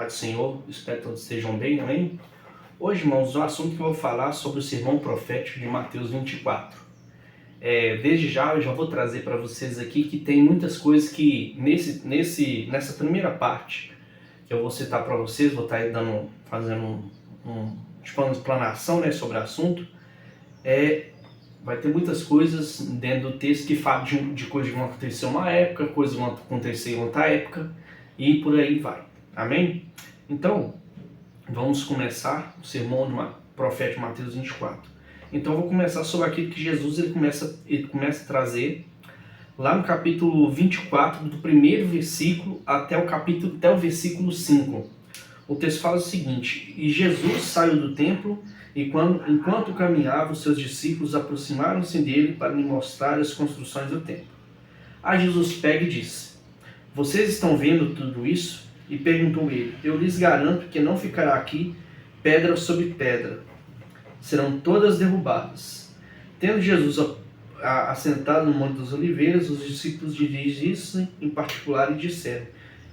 paz do Senhor, espero que todos estejam bem, amém? Hoje, irmãos, o assunto que eu vou falar sobre o sermão profético de Mateus 24. Desde já, eu já vou trazer para vocês aqui que tem muitas coisas que, nessa primeira parte, que eu vou citar para vocês, vou estar aí fazendo uma explanação, né, sobre o assunto. Vai ter muitas coisas dentro do texto que falam de coisas que vão acontecer uma época, coisas que vão acontecer em outra época, e por aí vai. Amém? Então, vamos começar o sermão do profeta Mateus 24. Então, eu vou começar sobre aquilo que Jesus ele começa a trazer lá no capítulo 24, do primeiro versículo até o versículo 5. O texto fala o seguinte: E Jesus saiu do templo, e enquanto caminhava, os seus discípulos aproximaram-se dele para lhe mostrar as construções do templo. Aí Jesus pega e disse: Vocês estão vendo tudo isso? E perguntou ele: Eu lhes garanto que não ficará aqui pedra sobre pedra, serão todas derrubadas. Tendo Jesus assentado no Monte das Oliveiras, os discípulos dirigiram-se em particular e disseram: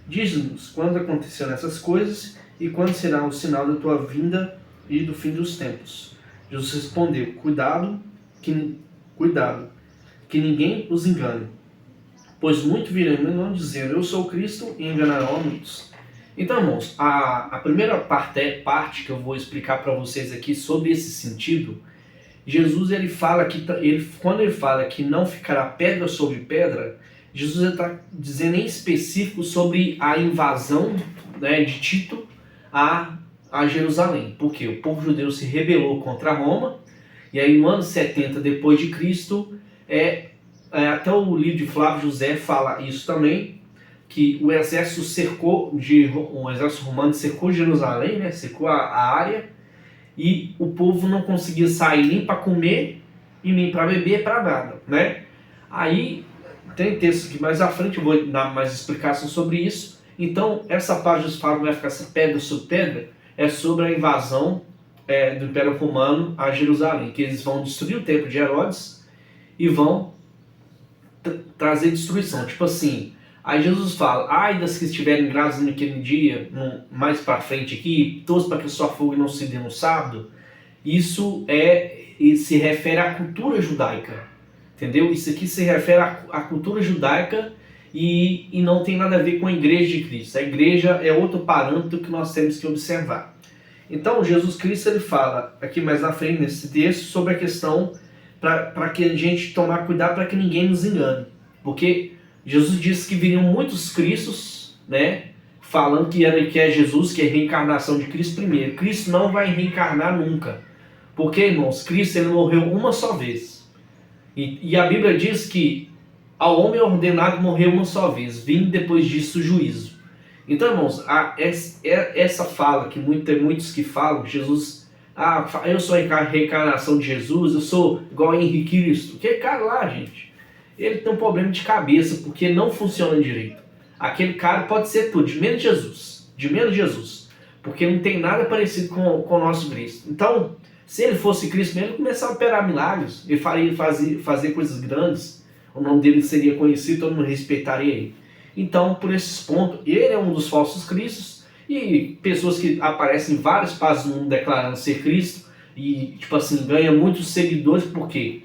Diz-nos quando aconteceram essas coisas e quando será o sinal da tua vinda e do fim dos tempos. Jesus respondeu: Cuidado, que ninguém os engane. Pois muito virão dizendo, eu sou Cristo, e enganarão muitos. Então, irmãos, a primeira parte que eu vou explicar para vocês aqui sobre esse sentido, Jesus quando ele fala que não ficará pedra sobre pedra, Jesus está dizendo em específico sobre a invasão, né, de Tito a Jerusalém. Porque o povo judeu se rebelou contra Roma, e aí no ano 70 depois de Cristo, até o livro de Flávio José fala isso também, que o exército romano cercou Jerusalém, né, cercou a área, e o povo não conseguia sair nem para comer e nem para beber, para nada, né? Aí tem texto que mais à frente eu vou dar mais explicação sobre isso. Então essa parte dos falam vai ficar pedra sobre pedra, é sobre a invasão do Império Romano a Jerusalém, que eles vão destruir o templo de Herodes e vão trazer destruição, tipo assim. Aí Jesus fala: ai das que estiverem grávidas naquele dia, mais para frente aqui, todos para que sua fogo não se dê no sábado. Isso se refere à cultura judaica, entendeu? Isso aqui se refere à cultura judaica e não tem nada a ver com a igreja de Cristo. A igreja é outro parâmetro que nós temos que observar. Então Jesus Cristo ele fala aqui mais na frente nesse texto sobre a questão para que a gente tomar cuidado para que ninguém nos engane. Porque Jesus disse que viriam muitos Cristos, né, falando que é Jesus, que é a reencarnação de Cristo primeiro. Cristo não vai reencarnar nunca. Porque, irmãos, Cristo ele morreu uma só vez. E a Bíblia diz que ao homem é ordenado morrer uma só vez, vindo depois disso o juízo. Então, irmãos, essa fala que tem muitos que falam, Jesus... eu sou a reencarnação de Jesus, eu sou igual a Henrique Cristo. Que cara lá, gente, ele tem um problema de cabeça, porque não funciona direito. Aquele cara pode ser tudo, de menos Jesus, porque não tem nada parecido com o nosso Cristo. Então, se ele fosse Cristo mesmo, ele começava a operar milagres, ele fazer coisas grandes, o nome dele seria conhecido, todo mundo respeitaria ele. Então, por esses pontos, ele é um dos falsos cristos, e pessoas que aparecem em várias partes do mundo declarando ser Cristo, e tipo assim, ganha muitos seguidores, porque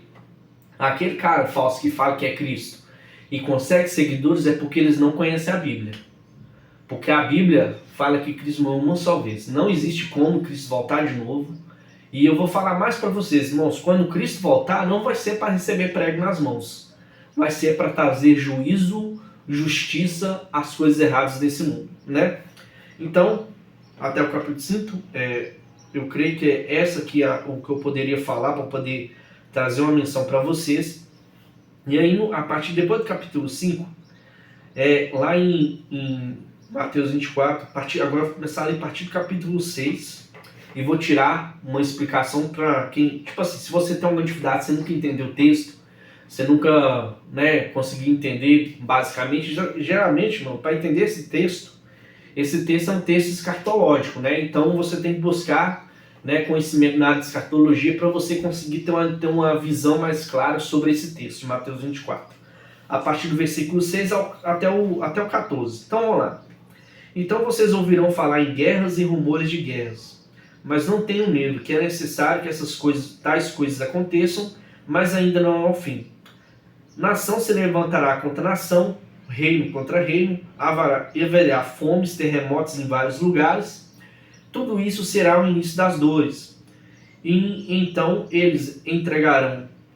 aquele cara falso que fala que é Cristo e consegue seguidores é porque eles não conhecem a Bíblia. Porque a Bíblia fala que Cristo morreu uma só vez. Não existe como Cristo voltar de novo. E eu vou falar mais para vocês, irmãos, quando Cristo voltar, não vai ser para receber prego nas mãos. Vai ser para trazer juízo, justiça às coisas erradas desse mundo, né? Então, até o capítulo 5, eu creio que é essa aqui o que eu poderia falar para poder trazer uma menção para vocês. E aí, depois do capítulo 5, lá em Mateus 24, agora eu vou começar a ler a partir do capítulo 6, e vou tirar uma explicação para quem, tipo assim, se você tem alguma dificuldade, você nunca entendeu o texto, você nunca, né, conseguiu entender basicamente, geralmente, mano, para entender esse texto é um texto escatológico, né? Então você tem que buscar, né, conhecimento na área de escatologia para você conseguir ter uma visão mais clara sobre esse texto de Mateus 24. A partir do versículo 6 até o 14. Então vamos lá. Então vocês ouvirão falar em guerras e rumores de guerras. Mas não tenham medo, que é necessário que tais coisas aconteçam, mas ainda não é o fim. Nação se levantará contra nação, reino contra reino, haverá fomes, terremotos em vários lugares. Tudo isso será o início das dores. E então eles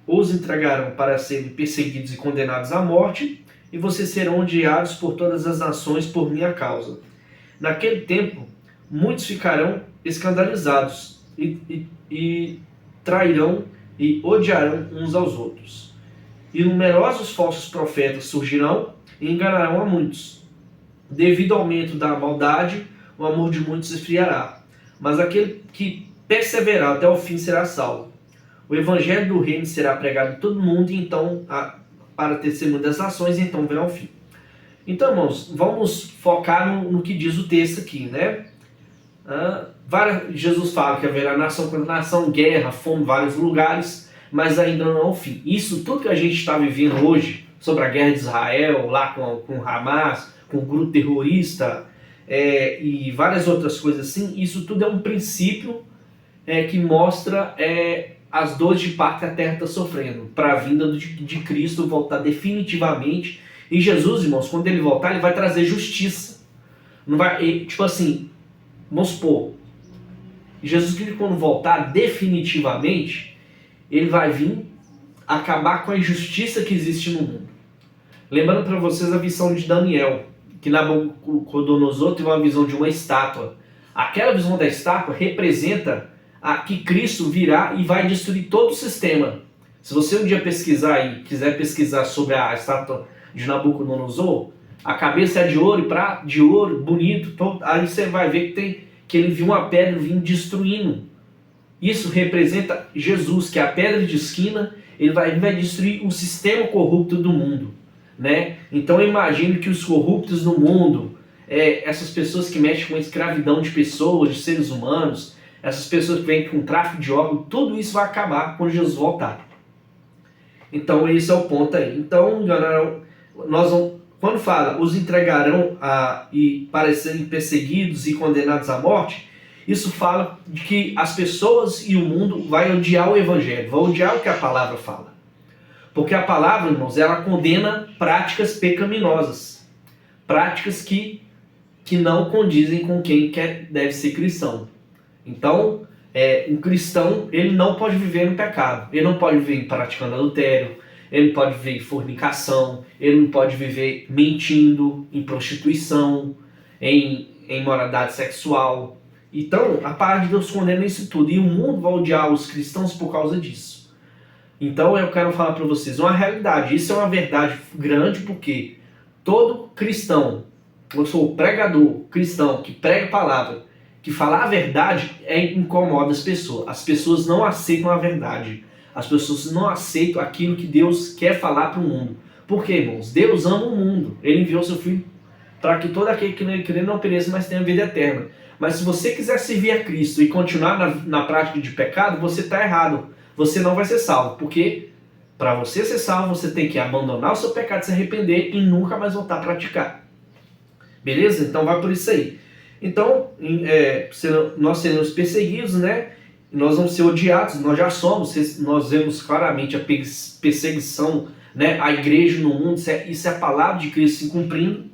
os entregarão para serem perseguidos e condenados à morte, e vocês serão odiados por todas as nações por minha causa. Naquele tempo, muitos ficarão escandalizados e trairão e odiarão uns aos outros. E numerosos falsos profetas surgirão e enganarão a muitos. Devido ao aumento da maldade, o amor de muitos esfriará. Mas aquele que perseverar até o fim será salvo. O evangelho do reino será pregado em todo o mundo, e então, para testemunho das nações, e então virá o fim. Então, irmãos, vamos focar no que diz o texto aqui, né? Jesus fala que haverá nação contra nação, guerra, fome em vários lugares, mas ainda não é o fim. Isso tudo que a gente está vivendo hoje, sobre a guerra de Israel, lá com Hamas, com o grupo terrorista, e várias outras coisas assim, isso tudo é um princípio que mostra as dores de parto que a terra está sofrendo, para a vinda de Cristo voltar definitivamente. E Jesus, irmãos, quando ele voltar, ele vai trazer justiça. Não vai, tipo assim, vamos supor, Jesus, quando voltar definitivamente, ele vai vir acabar com a injustiça que existe no mundo. Lembrando para vocês a visão de Daniel, que Nabucodonosor teve uma visão de uma estátua. Aquela visão da estátua representa que Cristo virá e vai destruir todo o sistema. Se você um dia pesquisar e quiser pesquisar sobre a estátua de Nabucodonosor, a cabeça é de ouro e prata, de ouro, bonito, aí você vai ver que ele viu uma pedra vindo destruindo. Isso representa Jesus, que é a pedra de esquina. Ele vai destruir o sistema corrupto do mundo, né? Então eu imagino que os corruptos do mundo, essas pessoas que mexem com a escravidão de pessoas, de seres humanos, essas pessoas que vêm com tráfico de órgãos, tudo isso vai acabar quando Jesus voltar. Então esse é o ponto aí. Então, galera, quando fala, os entregarão para serem perseguidos e condenados à morte, isso fala de que as pessoas e o mundo vai odiar o evangelho, vai odiar o que a palavra fala. Porque a palavra, irmãos, ela condena práticas pecaminosas, práticas que não condizem com quem deve ser cristão. Então, um cristão, ele não pode viver no pecado, ele não pode viver praticando adultério, ele não pode viver em fornicação, ele não pode viver mentindo, em prostituição, em imoralidade sexual. Então, a palavra de Deus condena isso tudo, e o mundo vai odiar os cristãos por causa disso. Então, eu quero falar para vocês uma realidade, isso é uma verdade grande, porque todo cristão, eu sou o pregador cristão que prega a palavra, que falar a verdade incomoda as pessoas não aceitam a verdade, as pessoas não aceitam aquilo que Deus quer falar para o mundo. Por quê, irmãos? Deus ama o mundo, ele enviou seu Filho para que todo aquele que nele crê não pereça, mas tenha vida eterna. Mas se você quiser servir a Cristo e continuar na prática de pecado, você está errado, você não vai ser salvo, porque para você ser salvo, você tem que abandonar o seu pecado, se arrepender e nunca mais voltar a praticar. Beleza? Então vai por isso aí. Então, nós seremos perseguidos, né? Nós vamos ser odiados, nós já somos, nós vemos claramente a perseguição, né? A igreja no mundo, isso é a palavra de Cristo se cumprindo,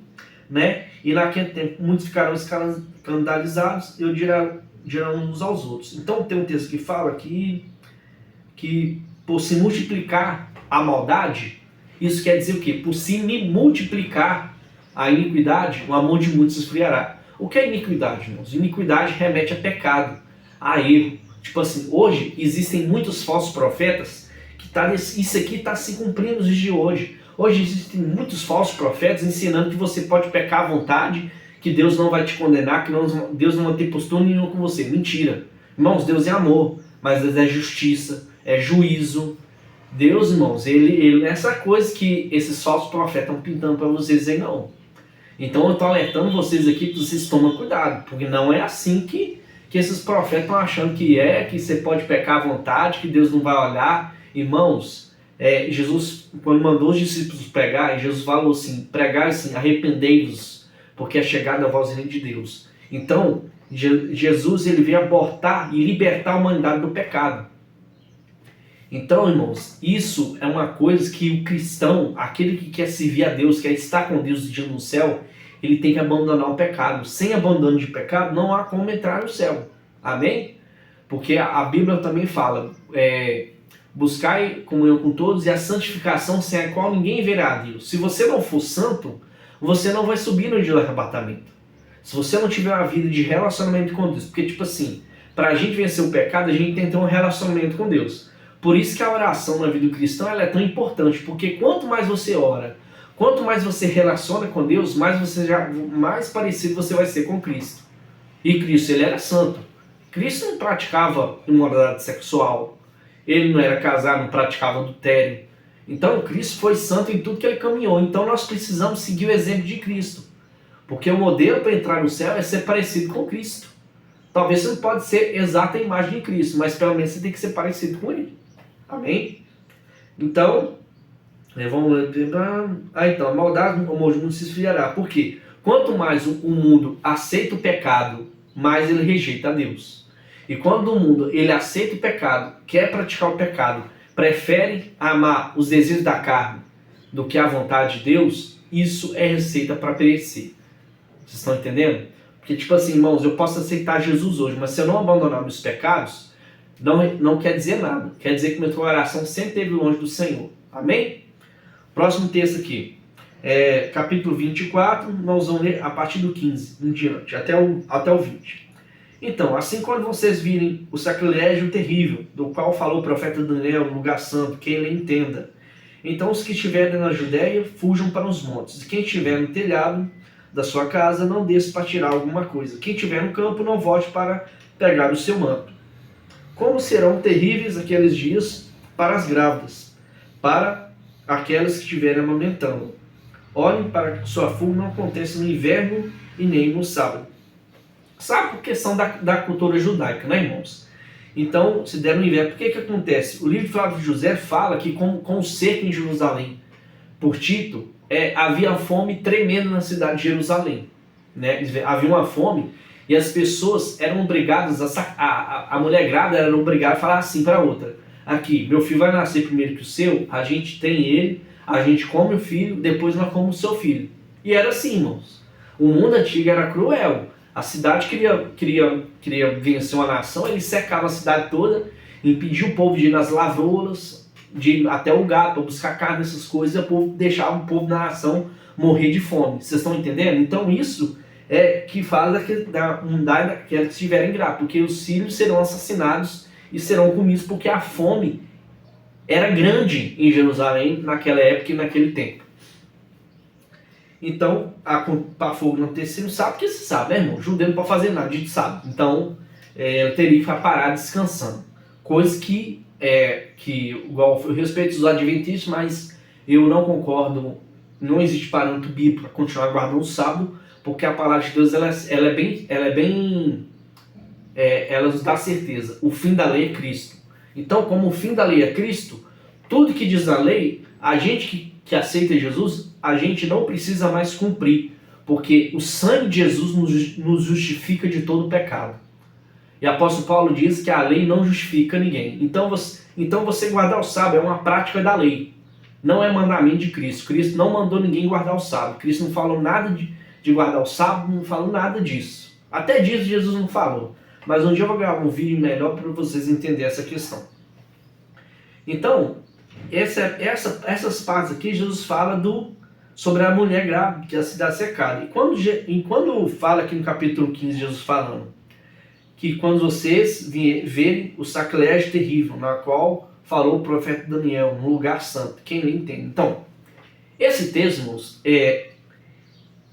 né? E naquele tempo muitos ficarão escandalizados e dirão uns aos outros. Então tem um texto que fala que por se multiplicar a maldade, isso quer dizer o quê? Por se multiplicar a iniquidade, o amor de muitos esfriará. O que é iniquidade, irmãos? Iniquidade remete a pecado, a erro. Tipo assim, hoje existem muitos falsos profetas que isso aqui está se cumprindo nos dias de hoje. Hoje existem muitos falsos profetas ensinando que você pode pecar à vontade, que Deus não vai te condenar, que Deus não vai ter postura nenhuma com você. Mentira. Irmãos, Deus é amor, mas Deus é justiça, é juízo. Deus, irmãos, ele não é essa coisa que esses falsos profetas estão pintando para vocês aí, não. Então eu estou alertando vocês aqui que vocês tomem cuidado, porque não é assim que esses profetas estão achando que você pode pecar à vontade, que Deus não vai olhar. Irmãos, Jesus, quando mandou os discípulos pregar, Jesus falou assim, pregar assim, arrependei-vos, porque é chegada a voz de Deus. Então, Jesus ele veio abortar e libertar a humanidade do pecado. Então, irmãos, isso é uma coisa que o cristão, aquele que quer servir a Deus, quer estar com Deus no céu, ele tem que abandonar o pecado. Sem abandono de pecado, não há como entrar no céu. Amém? Porque a Bíblia também fala, buscai comunhão com todos e a santificação sem a qual ninguém verá a Deus. Se você não for santo, você não vai subir no dia do arrebatamento. Se você não tiver uma vida de relacionamento com Deus, porque tipo assim, para a gente vencer o pecado, a gente tem que ter um relacionamento com Deus. Por isso que a oração na vida do cristão ela é tão importante, porque quanto mais você ora, quanto mais você relaciona com Deus, mais parecido você vai ser com Cristo. E Cristo, ele era santo. Cristo não praticava imoralidade sexual, ele não era casado, não praticava adultério. Então Cristo foi santo em tudo que ele caminhou. Então nós precisamos seguir o exemplo de Cristo. Porque o modelo para entrar no céu é ser parecido com Cristo. Talvez você não pode ser exata a imagem de Cristo, mas pelo menos você tem que ser parecido com ele. Amém? Então, vamos lembrar. Então, a maldade no mundo se esfriará. Por quê? Quanto mais o mundo aceita o pecado, mais ele rejeita a Deus. E quando o mundo ele aceita o pecado, quer praticar o pecado, prefere amar os desejos da carne do que a vontade de Deus, isso é receita para perecer. Vocês estão entendendo? Porque, tipo assim, irmãos, eu posso aceitar Jesus hoje, mas se eu não abandonar meus pecados, não quer dizer nada. Quer dizer que minha coração sempre esteve longe do Senhor. Amém? Próximo texto aqui. Capítulo 24, nós vamos ler a partir do 15 em diante, até o 20. Então, assim quando vocês virem o sacrilégio terrível, do qual falou o profeta Daniel no lugar santo, que ele entenda. Então os que estiverem na Judéia, fujam para os montes. E quem estiver no telhado da sua casa, não desça para tirar alguma coisa. Quem estiver no campo, não volte para pegar o seu manto. Como serão terríveis aqueles dias para as grávidas, para aquelas que estiverem amamentando. Olhem para que sua fuga não aconteça no inverno e nem no sábado. Sabe por questão da cultura judaica, né, irmãos? Então, se der no inverno, por que acontece? O livro de Flávio José fala que com o cerco em Jerusalém por Tito, havia fome tremenda na cidade de Jerusalém. Né? Havia uma fome e as pessoas eram obrigadas, a mulher grávida era obrigada a falar assim para a outra. Aqui, meu filho vai nascer primeiro que o seu, a gente tem ele, a gente come o filho, depois nós comemos o seu filho. E era assim, irmãos. O mundo antigo era cruel. A cidade queria vencer uma nação, ele cercava a cidade toda, impedia o povo de ir nas lavouras, de ir até o gado para buscar carne, essas coisas, e deixava o povo da nação morrer de fome. Vocês estão entendendo? Então isso é que fala da unidade daqueles que estiverem grávidos, porque os filhos serão assassinados e serão comidos, porque a fome era grande em Jerusalém naquela época e naquele tempo. Então, para fogo não ter sido sábado, porque você sabe, né, irmão? O judeu não pode fazer nada de sábado. Então, eu teria que ficar parado descansando. Coisa que igual eu respeito os adventistas, mas eu não concordo, não existe parâmetro bíblico para continuar guardando o sábado, porque a palavra de Deus ela nos dá certeza. O fim da lei é Cristo. Então, como o fim da lei é Cristo, tudo que diz a lei, a gente que aceita Jesus, a gente não precisa mais cumprir, porque o sangue de Jesus nos justifica de todo pecado. E o apóstolo Paulo diz que a lei não justifica ninguém. Então você guardar o sábado é uma prática da lei, não é mandamento de Cristo. Cristo não mandou ninguém guardar o sábado. Cristo não falou nada de guardar o sábado, não falou nada disso. Até disso Jesus não falou. Mas um dia eu vou gravar um vídeo melhor para vocês entenderem essa questão. Então, essas partes aqui, Jesus fala sobre a mulher grávida, que é a cidade cercada. E quando fala aqui no capítulo 15, Jesus falando, que quando vocês verem o sacrilégio terrível, na qual falou o profeta Daniel, no lugar santo, quem lhe entende. Então, esse texto, irmãos,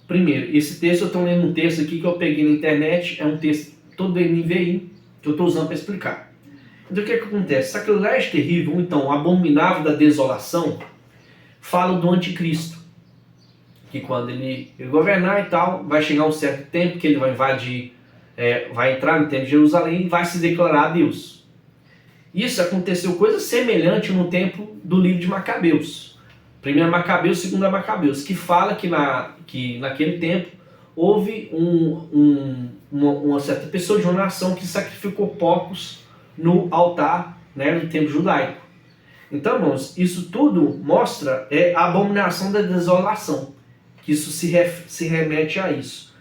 primeiro, esse texto eu estou lendo um texto aqui que eu peguei na internet, é um texto todo NVI, que eu estou usando para explicar. Então o que acontece? Sacrilégio terrível, então, abominável da desolação, fala do anticristo. Que quando ele governar e tal, vai chegar um certo tempo que ele vai invadir, vai entrar no templo de Jerusalém e vai se declarar a Deus. Isso aconteceu coisa semelhante no tempo do livro de Macabeus. 1 Macabeus, 2 Macabeus, que fala que naquele tempo houve uma certa pessoa de uma nação que sacrificou porcos no altar, né, no templo judaico. Então, irmãos, isso tudo mostra a abominação da desolação, que isso se remete a isso.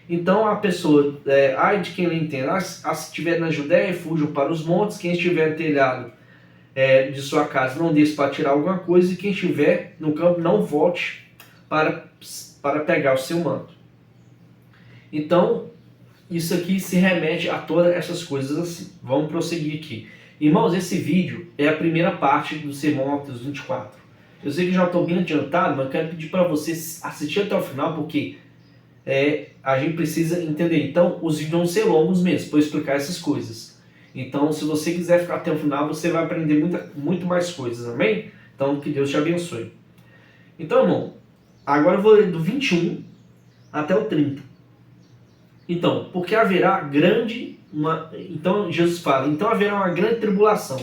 Então a pessoa, ai de quem não entende, se estiver na Judéia, fujam para os montes, quem estiver no telhado de sua casa, não desça para tirar alguma coisa, e quem estiver no campo, não volte para pegar o seu manto. Então, isso aqui se remete a todas essas coisas assim. Vamos prosseguir aqui. Irmãos, esse vídeo é a primeira parte do sermão Mateus 24. Eu sei que já estou bem adiantado, mas eu quero pedir para vocês assistir até o final, porque a gente precisa entender. Então, os vídeos vão ser longos mesmo, para explicar essas coisas. Então, se você quiser ficar até o final, você vai aprender muito mais coisas, amém? Então, que Deus te abençoe. Então, irmão, agora eu vou ler do 21 até o 30. Então, porque haverá então Jesus fala, então haverá uma grande tribulação,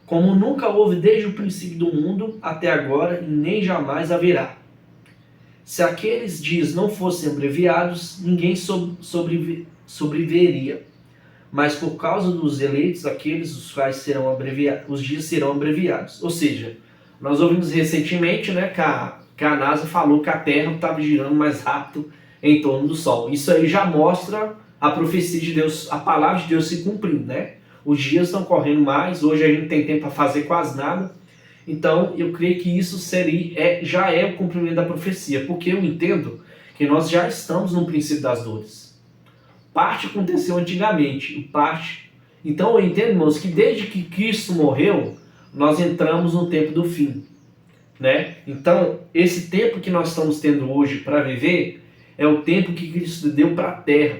como nunca houve desde o princípio do mundo até agora, e nem jamais haverá. Se aqueles dias não fossem abreviados, ninguém sobreviveria. Mas por causa dos eleitos, aqueles os quais serão abreviados, os dias serão abreviados. Ou seja, nós ouvimos recentemente, né, que a NASA falou que a Terra estava girando mais rápido em torno do Sol. Isso aí já mostra a profecia de Deus, a palavra de Deus se cumprindo, né? Os dias estão correndo mais, hoje a gente não tem tempo para fazer quase nada. Então, eu creio que isso já é o cumprimento da profecia, porque eu entendo que nós já estamos no princípio das dores. Parte aconteceu antigamente, parte... Então, eu entendo, irmãos, que desde que Cristo morreu, nós entramos no tempo do fim, né? Então, esse tempo que nós estamos tendo hoje para viver é o tempo que Cristo deu para a terra,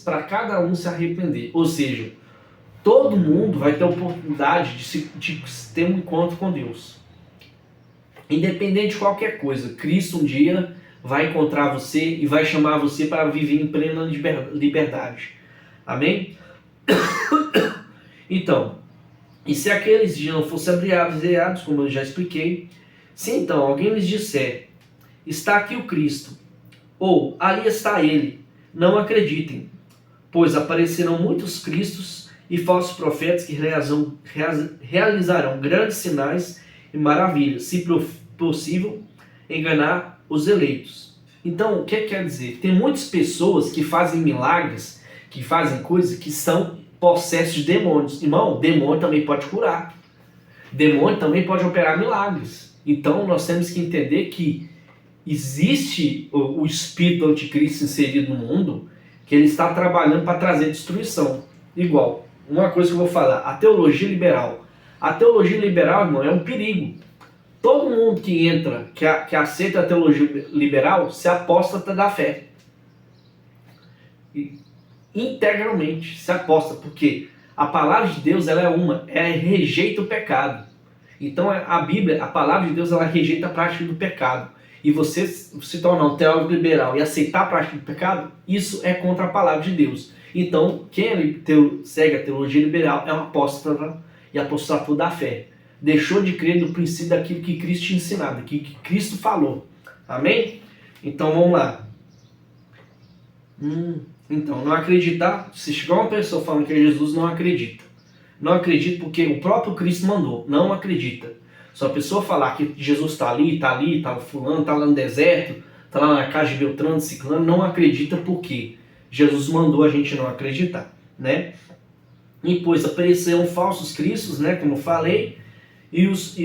para cada um se arrepender. Ou seja, todo mundo vai ter a oportunidade de ter um encontro com Deus. Independente de qualquer coisa, Cristo um dia vai encontrar você e vai chamar você para viver em plena liberdade. Amém? Então, e se aqueles dias não fossem abreviados, como eu já expliquei, se então alguém lhes disser, está aqui o Cristo, ou ali está ele, não acreditem, pois aparecerão muitos cristos e falsos profetas que realizarão grandes sinais e maravilhas, se possível, enganar os eleitos. Então, o que quer dizer? Tem muitas pessoas que fazem milagres, que fazem coisas que são possessos de demônios. Irmão, demônio também pode curar. Demônio também pode operar milagres. Então, nós temos que entender que existe o espírito anticristo inserido no mundo, que ele está trabalhando para trazer destruição. Igual, uma coisa que eu vou falar, a teologia liberal. A teologia liberal, irmão, é um perigo. Todo mundo que entra, que aceita a teologia liberal, se apóstata da fé. E, integralmente se aposta, porque a palavra de Deus ela rejeita o pecado. Então a Bíblia, a palavra de Deus, ela rejeita a prática do pecado. E você se tornar um teólogo liberal e aceitar a prática do pecado, isso é contra a palavra de Deus. Então, quem segue a teologia liberal é um apóstata e apostatou da fé. Deixou de crer no princípio daquilo que Cristo tinha ensinado, daquilo que Cristo falou. Amém? Então, vamos lá. Então, não acreditar, se chegar uma pessoa falando que é Jesus, não acredita. Não acredita porque o próprio Cristo mandou, não acredita. Se a pessoa falar que Jesus está ali, tá fulano, está lá no deserto, está lá na casa de Beltrano, Ciclano, não acredita porque Jesus mandou a gente não acreditar, né? E pois apareceram falsos cristos, né, como eu falei, e os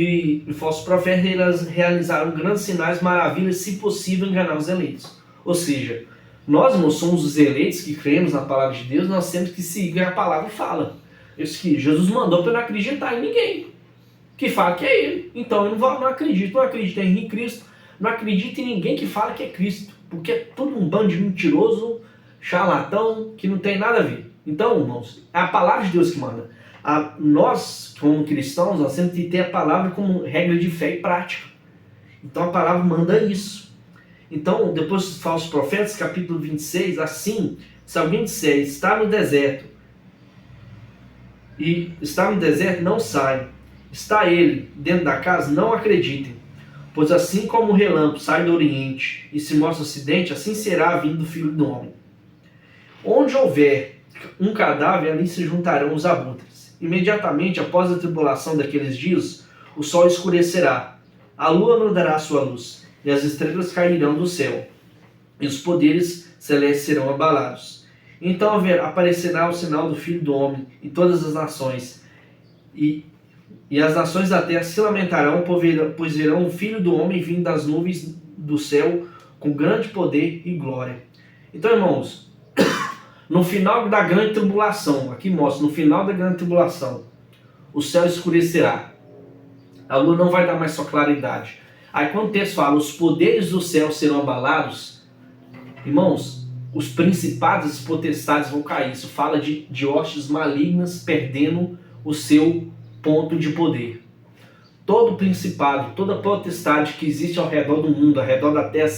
falsos profetas realizaram grandes sinais, maravilhas, se possível enganar os eleitos. Ou seja, nós não somos os eleitos que cremos na palavra de Deus, nós temos que seguir a palavra fala. Isso que Jesus mandou para eu não acreditar em ninguém que fala que é ele. Então eu não acredito em Cristo, não acredito em ninguém que fala que é Cristo, porque é tudo um bando de mentiroso, charlatão, que não tem nada a ver. Então, irmãos, é a palavra de Deus que manda. Nós, como cristãos, nós temos que ter a palavra como regra de fé e prática. Então a palavra manda isso. Então, depois dos falsos profetas, capítulo 26, assim, se alguém disser, está no deserto, não sai. Está ele dentro da casa, não acreditem, Pois assim como o relâmpago sai do oriente e se mostra o ocidente, assim será a vinda do Filho do Homem. Onde houver um cadáver, ali se juntarão os abutres. Imediatamente após a tribulação daqueles dias, o sol escurecerá, a lua não dará sua luz, e as estrelas cairão do céu, e os poderes celestes serão abalados. Então aparecerá o sinal do Filho do Homem em todas as nações, e as nações da terra se lamentarão, pois verão o Filho do Homem vindo das nuvens do céu com grande poder e glória. Então, irmãos, no final da grande tribulação, aqui mostra, no final da grande tribulação, o céu escurecerá, a lua não vai dar mais sua claridade. Aí quando o texto fala, os poderes do céu serão abalados, irmãos, os principados e as potestades vão cair. Isso fala de hostes malignas perdendo o seu ponto de poder. Todo principado, toda potestade que existe ao redor do mundo, ao redor da terra,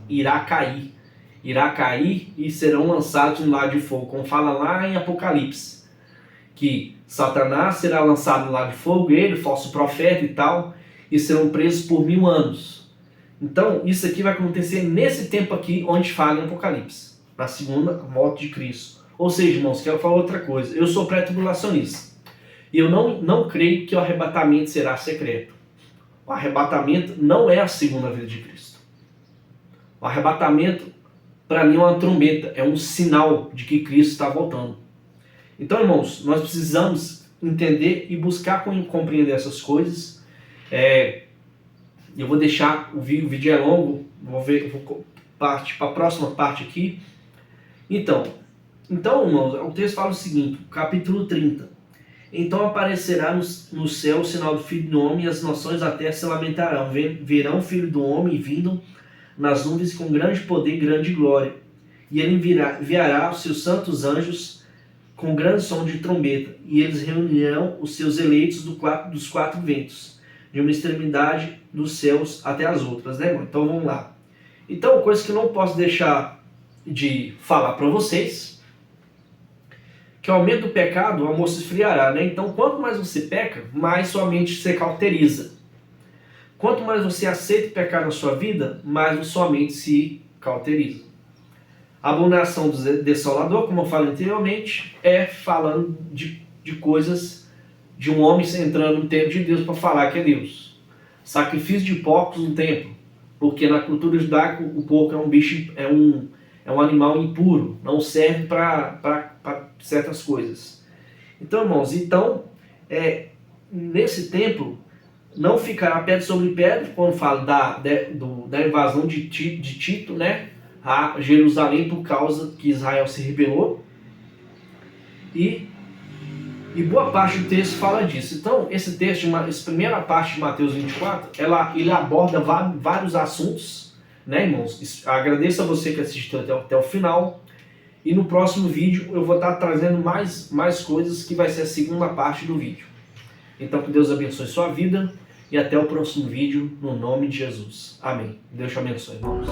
irá cair. Irá cair e serão lançados no lago de fogo, como fala lá em Apocalipse, que Satanás será lançado no lago de fogo, ele, falso profeta e tal, e serão presos por 1000 anos. Então, isso aqui vai acontecer nesse tempo aqui, onde fala em Apocalipse, na segunda volta de Cristo. Ou seja, irmãos, quero falar outra coisa. Eu sou pré-tribulacionista. E eu não creio que o arrebatamento será secreto. O arrebatamento não é a segunda vinda de Cristo. O arrebatamento, para mim, é uma trombeta, é um sinal de que Cristo está voltando. Então, irmãos, nós precisamos entender e buscar compreender essas coisas. Eu vou deixar o vídeo é longo, vou partir para a próxima parte aqui. Então, irmãos, o texto fala o seguinte, capítulo 30. Então aparecerá no céu o sinal do Filho do Homem, e as nações da terra se lamentarão. Verão o Filho do Homem vindo nas nuvens com grande poder e grande glória. E ele enviará os seus santos anjos com grande som de trombeta, e eles reunirão os seus eleitos dos 4 ventos, de uma extremidade dos céus até as outras, né, irmão? Então vamos lá. Então, coisa que eu não posso deixar de falar para vocês, que o aumento do pecado, o amor se esfriará, né? Então, quanto mais você peca, mais sua mente se cauteriza. Quanto mais você aceita o pecado na sua vida, mais sua mente se cauteriza. A abominação do desolador, como eu falei anteriormente, é falando de coisas de um homem entrando no templo de Deus para falar que é Deus. Sacrifício de porcos no templo, porque na cultura judaica o porco é um bicho, é um animal impuro, não serve para certas coisas. Então, irmãos, nesse templo não ficará pedra sobre pedra, quando fala da invasão de Tito, né, a Jerusalém, por causa que Israel se rebelou, e boa parte do texto fala disso. Então, essa primeira parte de Mateus 24, ele aborda vários assuntos, né, irmãos? Agradeço a você que assistiu até o final, e no próximo vídeo eu vou estar trazendo mais coisas, que vai ser a segunda parte do vídeo. Então, que Deus abençoe sua vida, e até o próximo vídeo, no nome de Jesus. Amém. Deus te abençoe, irmãos.